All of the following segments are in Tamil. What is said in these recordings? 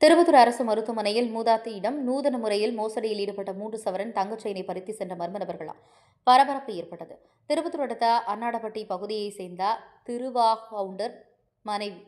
திருப்பத்தூர் அரசு மருத்துவமனையில் மூதாட்டியிடம் நூதன முறையில் மோசடியில் ஈடுபட்ட 3 சவரன் தங்கச் செயினை பறித்து சென்ற மர்ம நபர்களால் பரபரப்பு ஏற்பட்டது. திருப்பத்தூர் அடுத்த அன்னாடப்பட்டி பகுதியைச் சேர்ந்த திருவாகவுண்டர் மனைவி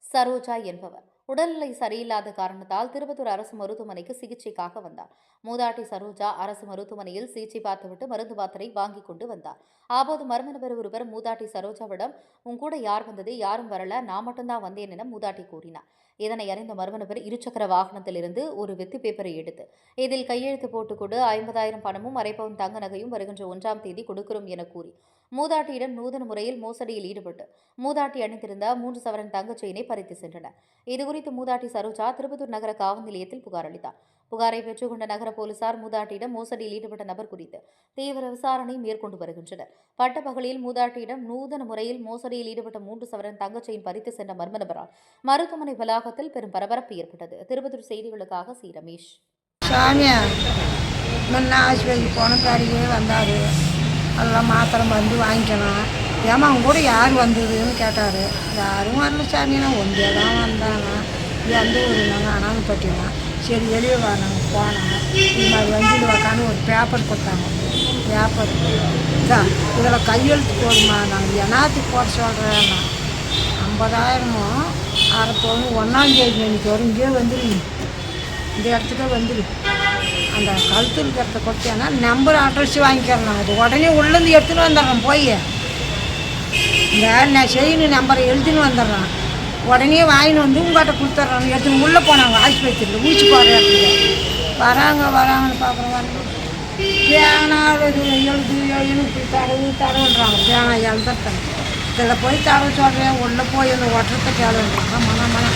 சரோஜா என்பவர் உடல்நிலை சரியில்லாத காரணத்தால் திருப்பத்தூர் அரசு மருத்துவமனைக்கு சிகிச்சைக்காக வந்தார். மூதாட்டி சரோஜா அரசு மருத்துவமனையில் சிகிச்சை பார்த்துவிட்டு மருந்து மாத்திரை வாங்கிக் கொண்டு வந்தார். அப்போது மர்ம நபர் ஒருவர் மூதாட்டி சரோஜாவிடம் உன் கூட யார் வந்தது, யாரும் வரல, நான் மட்டும்தான் வந்தேன் என மூதாட்டி கூறினார். இதனை அறிந்த மர்ம நபர் இருசக்கர வாகனத்திலிருந்து ஒரு வெத்து பேப்பரை எடுத்து இதில் கையெழுத்து போட்டுக்கொண்டு 50,000 பணமும் அரைப்பவுன் தங்க நகையும் வருகின்ற 1ஆம் தேதி கொடுக்கிறோம் என கூறி மூதாட்டியிடம் நூதன முறையில் மோசடியில் ஈடுபட்டு மூதாட்டி அணிந்திருந்த 3 சவரன் தங்கச் செயினை பறித்து சென்றனர். இதுகுறித்து மூதாட்டி சரோஜா திருப்பத்தூர் நகர காவல் நிலையத்தில் புகார் அளித்தார். புகாரை பெற்றுக்கொண்ட நகர போலீசார் மூதாட்டியிடம் மோசடியில் ஈடுபட்ட நபர் குறித்து தீவிர விசாரணை மேற்கொண்டு வருகின்றனர். பட்டப்பகலில் மூதாட்டியிடம் நூதன முறையில் மோசடியில் ஈடுபட்ட 3 சவரன் தங்கச் செயின் பறித்து சென்ற மர்ம நபரால் மருத்துவமனை வளாகத்தில் பெரும் பரபரப்பு ஏற்பட்டது. திருப்பத்தூர் செய்திகளுக்காக சி. ரமேஷ். சாமியா முன்ன ஆஸ்பத்திரிக்கு போனக்காரியே வந்தார். அதெல்லாம் மாத்திரை மருந்து வாங்கிக்கணும். ஏமா அவங்க கூட யார் வந்ததுன்னு கேட்டார். யாரும் வரல சாமி, நான் ஒன்றே தான் வந்தாங்க. எந்த ஊர் நாங்கள் அனாமப்பட்டினா. சரி வெளியே வா, நாங்கள் போனோம். இது மாதிரி வண்டியில் உக்காந்து ஒரு பேப்பர் கொடுத்தாங்க. பேப்பர் இதான் இதில் கையெழுத்து போடுமா, நாங்கள் என்னாத்துக்கு போட சொல்கிறேன்னா 50,000 அரை பவுன் 1ஆம் தேதி எனக்கு வரும். இங்கே வந்துடு, இந்த இடத்துக்கு வந்துடு. அந்த கழுத்து இருக்கிறத கொடுத்தேன்னா நம்பர் அட்ரஸ் வாங்கிக்கிறேன். அது உடனே உள்ளேருந்து எடுத்துன்னு வந்துடுறேன். போய் இந்த நான் செய்யணும் நம்பரை எழுதின்னு வந்துடுறான். உடனே வாங்கின்னு வந்து உங்கள்கிட்ட கொடுத்துட்றாங்க. எடுத்துன்னு உள்ளே போனாங்க ஆஸ்பத்திரியில் ஊசி போடுற இடத்துல. வராங்கன்னு பார்க்குறோம். வந்து பேனா எழுத்து தடவுன்றாங்க. பேனா எழுதுறேன். இதில் போய் தடவை சொல்கிறேன். உள்ளே போய் அந்த ஒட்டுறத்தை கேளுன்றாங்க. மனம்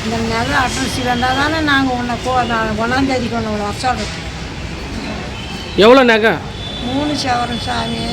இந்த நகை அட்ரஸ் இருந்தால் தானே நாங்கள் உன்னை 1ஆம் தேதிக்கு ஒன்று வர சொல்கிறோம். எவ்வளோ நகை? 3 சவரன் சாமி.